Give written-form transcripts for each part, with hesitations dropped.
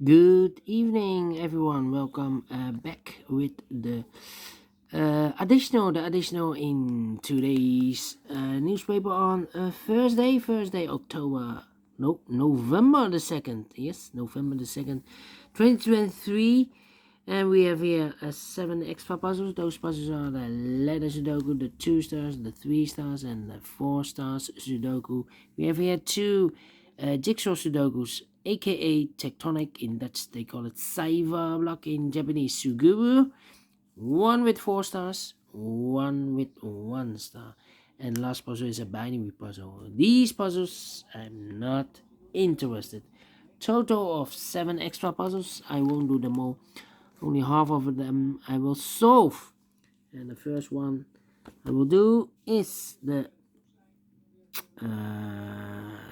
Good evening, everyone. Welcome back with the additional in today's newspaper on Thursday, October, no, November the 2nd. Yes, November the 2nd, 2023. And we have here seven extra puzzles. Those puzzles are the letter Sudoku, the 2 stars, the 3 stars, and the 4 stars Sudoku. We have here two jigsaw Sudokus, aka tectonic. In Dutch, they call it Saiva block. In Japanese, Suguru. One with 4 stars, one with 1 star. And last puzzle is a binary puzzle. These puzzles, I'm not interested. Total of 7 extra puzzles. I won't do them all. Only half of them I will solve. And the first one I will do is the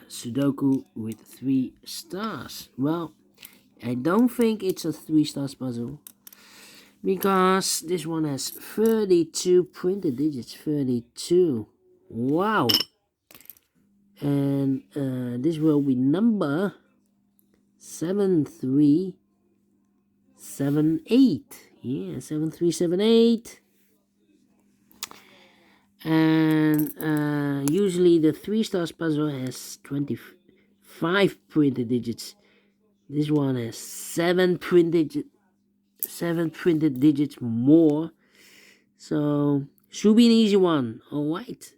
Sudoku with 3 stars. Well, I don't think it's a 3 stars puzzle because this one has 32 printed digits. 32. Wow. And this will be number 7378. Yeah, 7378. And usually the 3 stars puzzle has 25 printed digits. This one has 7 printed digits more. So should be an easy one. Alright.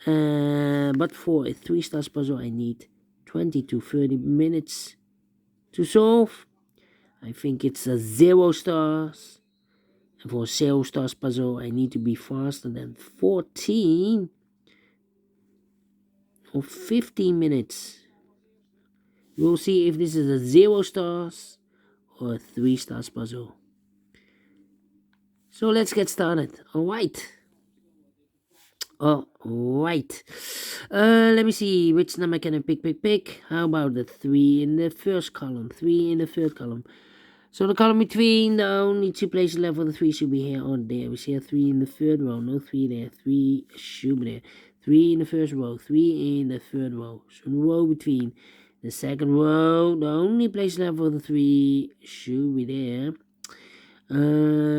But for a 3 stars puzzle I need 20 to 30 minutes to solve. I think it's a 0 stars. And for a 0 stars puzzle, I need to be faster than 14 or 15 minutes. We'll see if this is a 0 stars or a 3 stars puzzle. So let's get started. Alright. Alright. Let me see. Which number can I pick? How about the 3 in the first column? 3 in the third column. So the column between the only 2 places left for the 3 should be here or there. We see a 3 in the third row, no 3 there. 3 should be there. 3 in the first row, 3 in the third row. So the row between the second row, the only place left for the 3 should be there.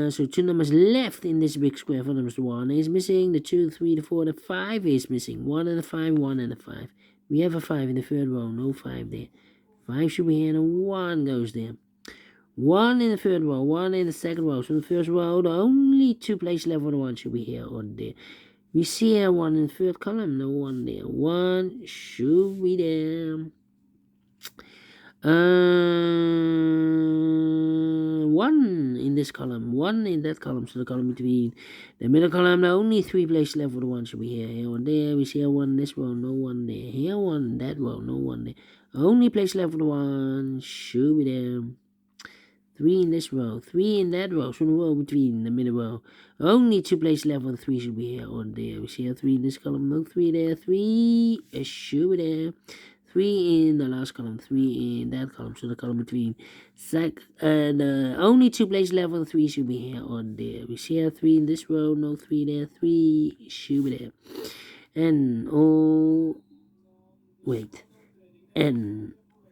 So 2 numbers left in this big square. For numbers 1 is missing, the 2, the 3, the 4, the 5 is missing. 1 and a 5, 1 and a 5. We have a 5 in the third row, no 5 there. 5 should be here and 1 goes there. 1 in the third row, 1 in the second row. So in the first row, the only 2 places left for the 1 should be here or there. We see here 1 in the third column, no 1 there. 1 should be there. 1 in this column, 1 in that column. So the column between the middle column, the only 3 places left for the 1 should be here or there. We see here 1 in this row, no 1 there. Here 1 in that row, no 1 there. Only place left for the 1 should be there. 3 in this row, 3 in that row, so the row between the middle row. Only 2 places left for the 3 should be here or there. We see a 3 in this column, no 3 there. 3 should be there. 3 in the last column, 3 in that column, so the column between. Only 2 places left for the 3 should be here or there. We see a 3 in this row, no 3 there. 3 should be there. And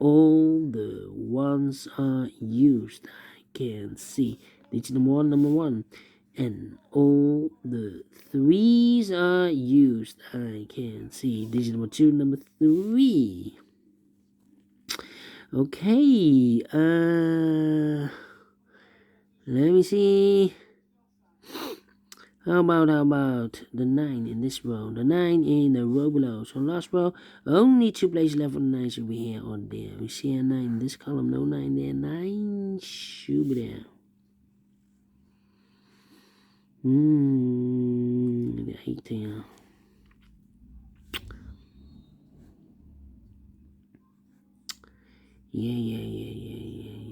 all the ones are used. I can see. Digit number one. And all the 3s are used. I can see. Digit number 2, number 3. Okay. Let me see. How about the 9 in this row? The 9 in the row below. So last row, only 2 places left for the 9 should be here or there. We see a 9 in this column, no 9 there. 9 should be there. The 8 there. Yeah.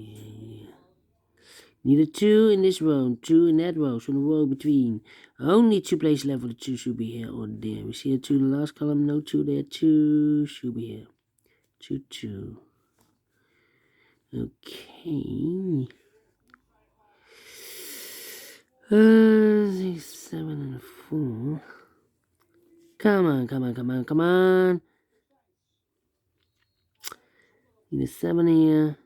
Need a 2 in this row, 2 in that row, so the row between. Only 2 places left for the 2 should be here or there. We see a 2 in the last column, no 2 there, 2 should be here. 2. Okay. 6, 7, and 4. Come on. Need a 7 here.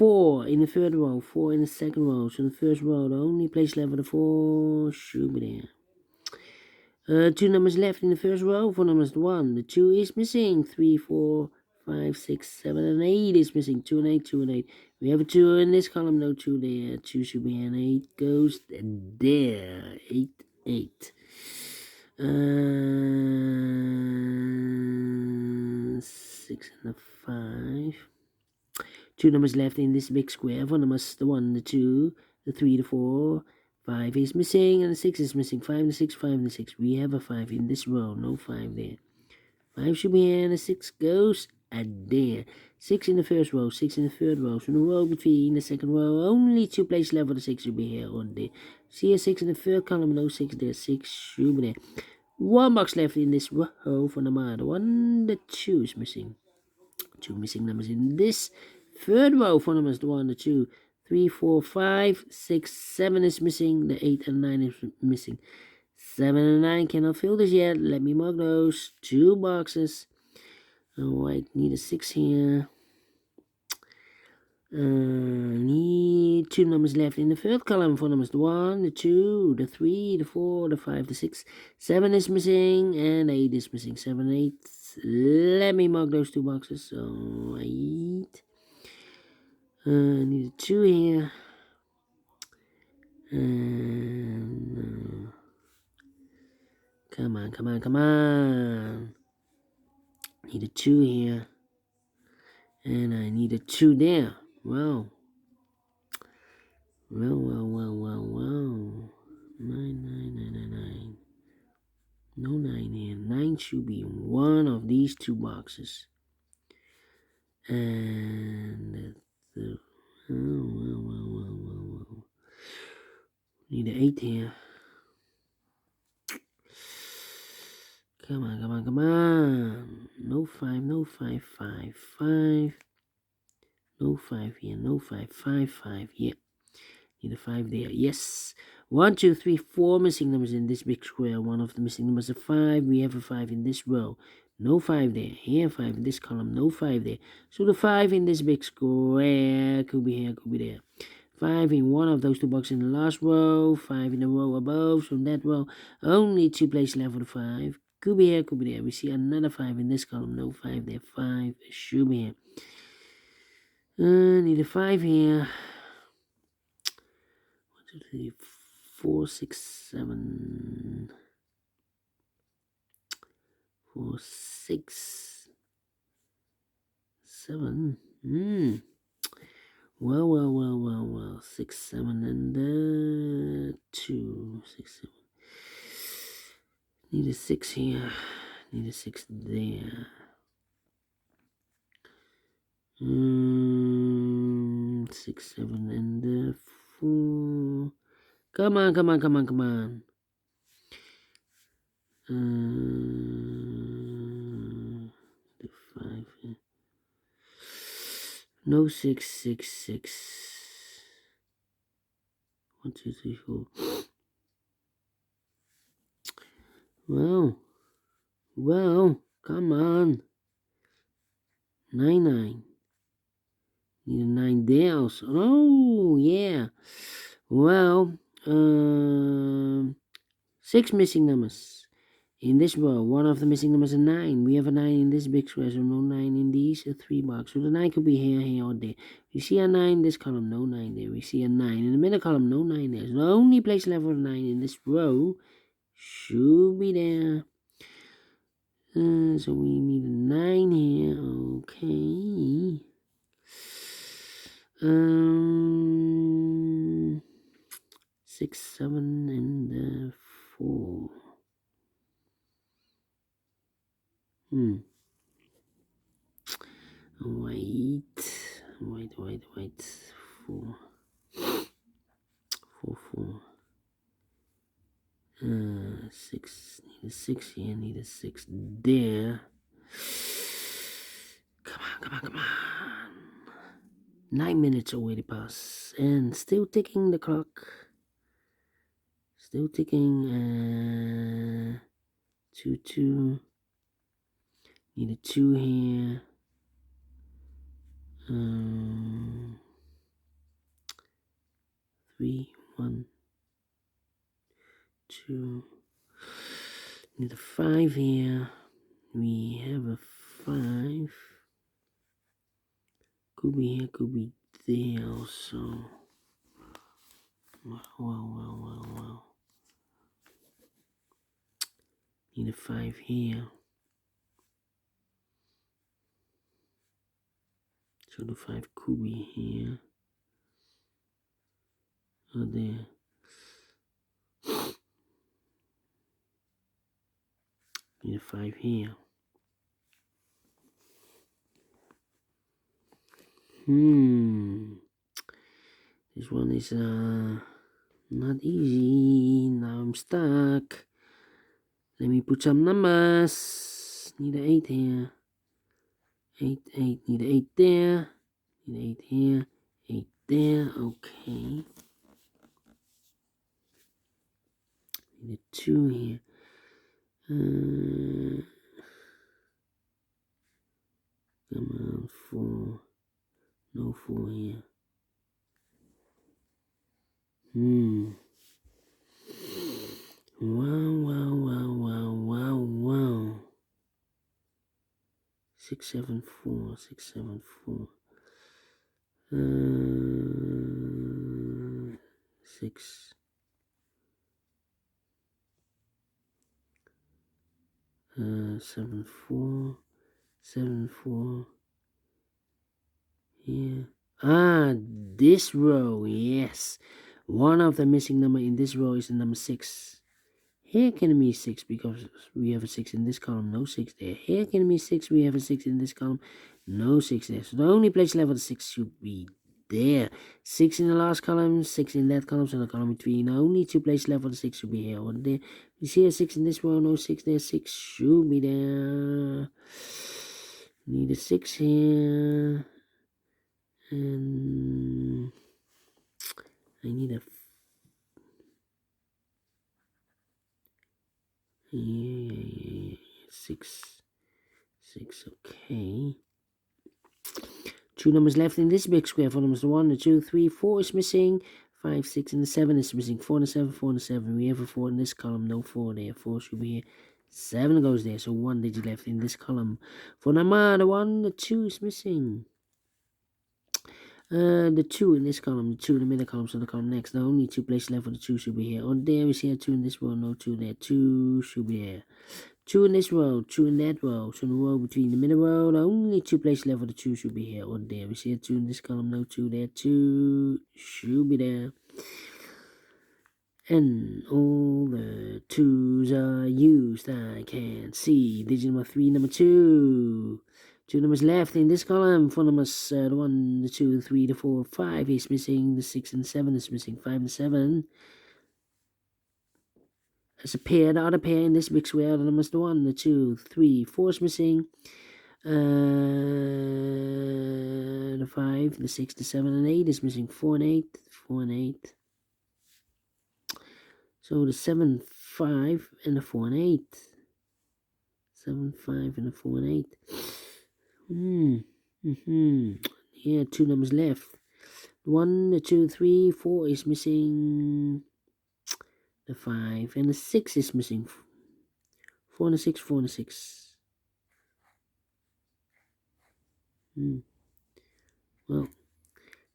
4 in the third row, 4 in the second row. So the first row, the only place left for the 4 should be there. 2 numbers left in the first row. 4 numbers 1. The 2 is missing. 3, 4, 5, 6, 7, and 8 is missing. 2 and 8, 2 and 8. We have a 2 in this column, no 2 there. 2 should be, and 8 goes there. 8, 8. 6 and a 5. 2 numbers left in this big square. 4 numbers, the 1, the 2, the 3, the 4. 5 is missing, and the 6 is missing. 5 and the 6, 5 and the 6. We have a 5 in this row, no 5 there. 5 should be here, and the 6 goes there. 6 in the first row, 6 in the third row. So in the row between the second row, only 2 places left for the 6 should be here or there. See a 6 in the third column, no 6 there. 6 should be there. 1 box left in this row for number 1, the 2 is missing. 2 missing numbers in this third row for numbers 1, the 2, 3, 4, 5, 6, 7 is missing. The 8 and 9 is missing. 7 and 9 cannot fill this yet. Let me mark those 2 boxes. Alright, need a 6 here. Need 2 numbers left in the third column for numbers 1, the 2, the 3, the 4, the 5, the 6. 7 is missing, and 8 is missing. 7 and 8. Let me mark those 2 boxes. So 8. Need a 2 here. And come on, come on, come on. Need a 2 here. And I need a 2 there. Wow. Well. 9. No 9 here. 9 should be in one of these 2 boxes. And well. Need an 8 here. Come on. No 5, 5. No 5 here, no 5, 5. Yeah. Need a 5 there. Yes. 1, 2, 3, 4 missing numbers in this big square. One of the missing numbers is 5. We have a 5 in this row. No 5 there. Here 5 in this column. No 5 there. So the 5 in this big square could be here, could be there. 5 in one of those 2 boxes in the last row. 5 in the row above. So in that row, only 2 places left for the 5. Could be here, could be there. We see another 5 in this column. No 5 there. 5 should be here. Need a 5 here. 1, 2, 3, 4, 6, 7. 4, 6, 7. Well. 6, 7, and 2. 6, 7. Need a 6 here. Need a 6 there. 6, 7, and 4. Come on. The 5 here. No 6, 6. 1, 2, 3, 4. Well, come on. 9. Need a 9 there also. Oh, yeah. Well, 6 missing numbers in this row. One of the missing numbers is 9. We have a 9 in this big square, so no 9 in these 3 boxes. So the 9 could be here, or there. We see a 9 in this column, no 9 there. We see a 9 in the middle column, no 9 there. So the only place left for 9 in this row should be there. So we need a 9 here. Okay. 6, 7, and 4. Wait. 4. 4. 6. Need a 6 here. Need a 6 there. Come on. 9 minutes already passed, and still ticking the clock. Still ticking. 2. Need a 2 here. 3, 1, 2. Need a 5 here. We have a 5. Could be here, could be there also. Well. Need a 5 here. So the 5 could be here. Or there. Need a 5 here. This one is not easy. Now I'm stuck. Let me put some numbers. Need an 8 here. 8, 8. Need an 8 there. Need an 8 here. 8 there. Okay. Need a 2 here. Come on, 4. No 4 here. Wow. 6, 7, 4. 6, 7, 4. 6. 7, 4. 7, 4. Here. This row, yes. One of the missing number in this row is the number 6. Here can be 6 because we have a 6 in this column, no 6 there. Here can be 6, we have a 6 in this column, no 6 there. So the only place left for the 6 should be there. 6 in the last column, 6 in that column, so the column between. Only 2 places left for the 6 should be here or there. You see a 6 in this row, no 6 there, 6 should be there. Need a 6 here. And I need a 6, okay. 2 numbers left in this big square. 4 numbers, the 1, the 2, 3, 4 is missing. 5, 6, and the 7 is missing. 4 and the 7, 4 and the 7. We have a 4 in this column, no 4 there. 4 should be here. 7 goes there, so 1 digit left in this column. For number, the 1, the 2 is missing. The 2 in this column, the 2 in the middle column, so the column next. The only 2 places left for the 2 should be here. On there, we see a 2 in this row, no 2 there. 2 should be here. 2 in this row, 2 in that row. So the row between the middle row, the only 2 places left for the 2 should be here. On there, we see a 2 in this column, no 2 there. 2 should be there. And all the 2's are used. I can see digit number 3, number 2. 2 numbers left in this column. 4 numbers, the 1, the 2, 3, the 4, 5 is missing. The 6 and 7 is missing. 5 and 7. As a pair, the other pair in this big square, the numbers, the 1, the 2, 3, 4 is missing. The 5, the 6, the 7, and 8 is missing. 4 and 8. 4 and 8. So the 7, 5, and the 4 and 8. 7, 5, and the 4 and 8. Here, 2 numbers left. 1, the 2, 3, 4 is missing. The 5 and the 6 is missing. 4 and the 6, 4 and the 6. Well,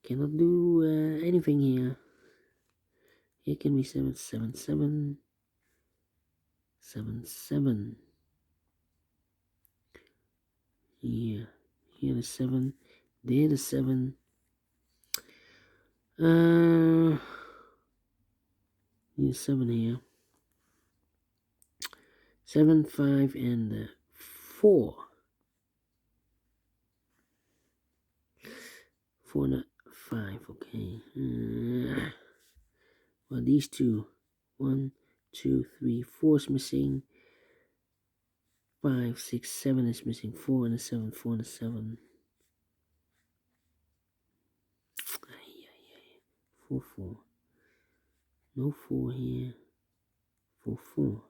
cannot do anything here. Here can be 7, 7, 7. 7, 7. Here the 7. There the 7. Need 7 here. 7, 5, and 4. 4 and 5, okay. Well, these 2. 1, 2, 3, 4 is missing. 5, 6, 7 is missing. 4 and a 7, 4 and a 7. 4, 4. No 4 here. 4, 4.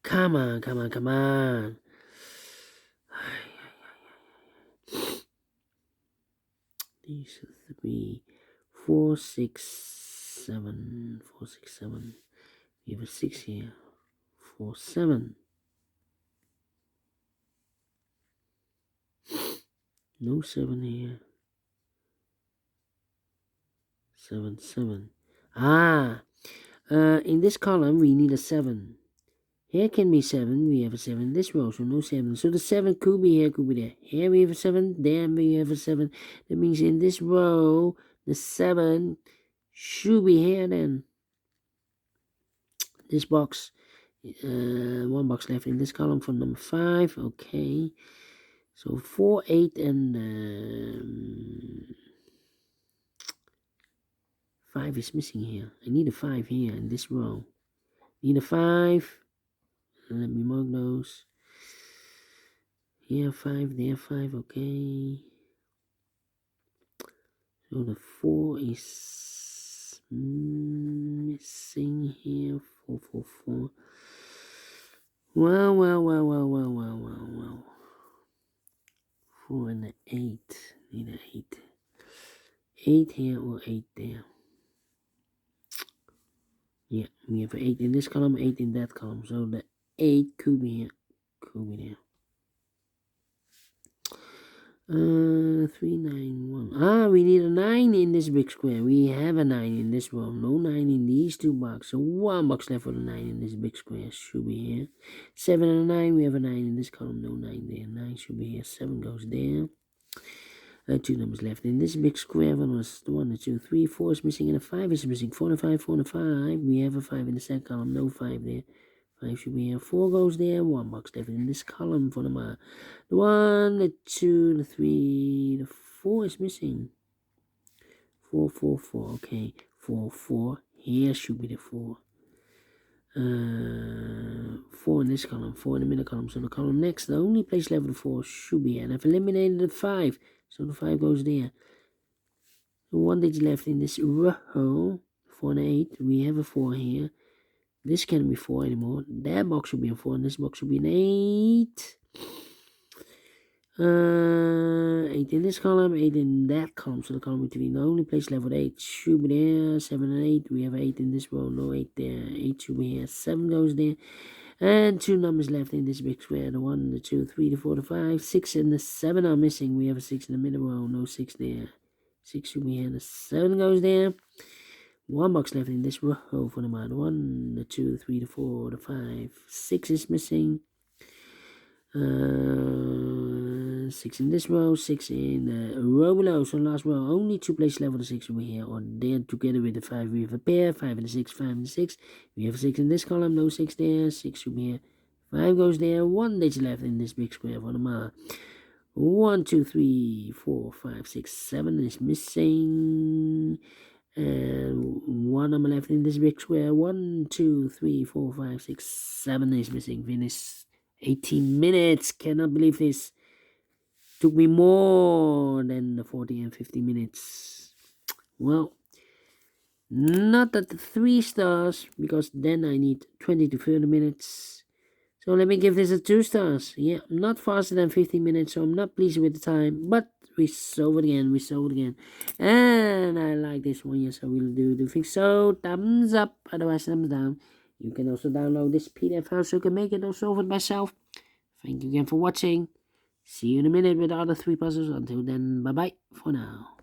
Come on. These are 3, 4, 6, 7, 4, 6, 7. We have a 6 here. 4, 7. No 7 here. 7, 7. In this column we need a 7. Here can be 7. We have a 7 in this row, so no 7. So the 7 could be here, could be there. Here we have a 7. There we have a 7. That means in this row, the 7 should be here then. This box, one box left in this column for number 5. Okay. So 4, 8, and 5 is missing here. I need a 5 here in this row. Need a 5. Let me mark those. Here 5, there 5, okay. So the 4 is missing here. 4, 4, 4. Well. 4 and an 8. Need an 8. 8 here or 8 there. Yeah, we have 8 in this column, 8 in that column. So the 8 could be here, could be there. 3, 9, 1. We need a 9 in this big square. We have a 9 in this row. No 9 in these two boxes. So one box left for the 9 in this big square. Should be here. 7 and a 9. We have a 9 in this column. No 9 there. 9 should be here. 7 goes there. 2 numbers left in this big square. One was 1, 2, 3, 4 is missing, and a 5 is missing. 4 and a 5, 4 and a 5. We have a 5 in the second column. No 5 there. 5 should be here. 4 goes there. 1 box left in this column for the 1, the 2, the 3, the 4 is missing. 4, 4, 4. Okay. 4, 4. Here should be the 4. 4 in this column. 4 in the middle column. So the column next, the only place left with the 4 should be here. And I've eliminated the 5. So the 5 goes there. So 1 digit left in this row. 4 and 8. We have a 4 here. This can't be 4 anymore. That box should be a 4, and this box should be an 8. 8 in this column, 8 in that column. So the column between the only place left with 8 should be there. 7 and 8. We have 8 in this row. No 8 there. 8 should be here. 7 goes there. And 2 numbers left in this big square. The 1, the 2, 3, the 4, the 5. 6 and the 7 are missing. We have a 6 in the middle row. No 6 there. 6 should be here. The 7 goes there. 1 box left in this row for the 1, the 2, 3, the 4, the 5. 6 is missing. 6 in this row, 6 in the row below. So last row, only 2 places left for the 6 over here. Or there together with the 5, we have a pair. 5 and the 6, 5 and the 6. We have a 6 in this column, no 6 there. 6 should be here. 5 goes there. 1 digit left in this big square for the 1, 2, 3, 4, 5, 6, 7 is missing. And 1 number left in this big square. 1, 2, 3, 4, 5, 6, 7 is missing. Finish 18 minutes. Cannot believe this. Took me more than the 40 and 50 minutes. Well, not at the 3 stars, because then I need 20 to 30 minutes. So let me give this a 2 stars. Yeah, not faster than 15 minutes, so I'm not pleased with the time. But we solve it again, And I like this one, yes, I will do the thing. So, thumbs up, otherwise thumbs down. You can also download this PDF file so you can make it or solve it myself. Thank you again for watching. See you in a minute with the other 3 puzzles. Until then, bye-bye for now.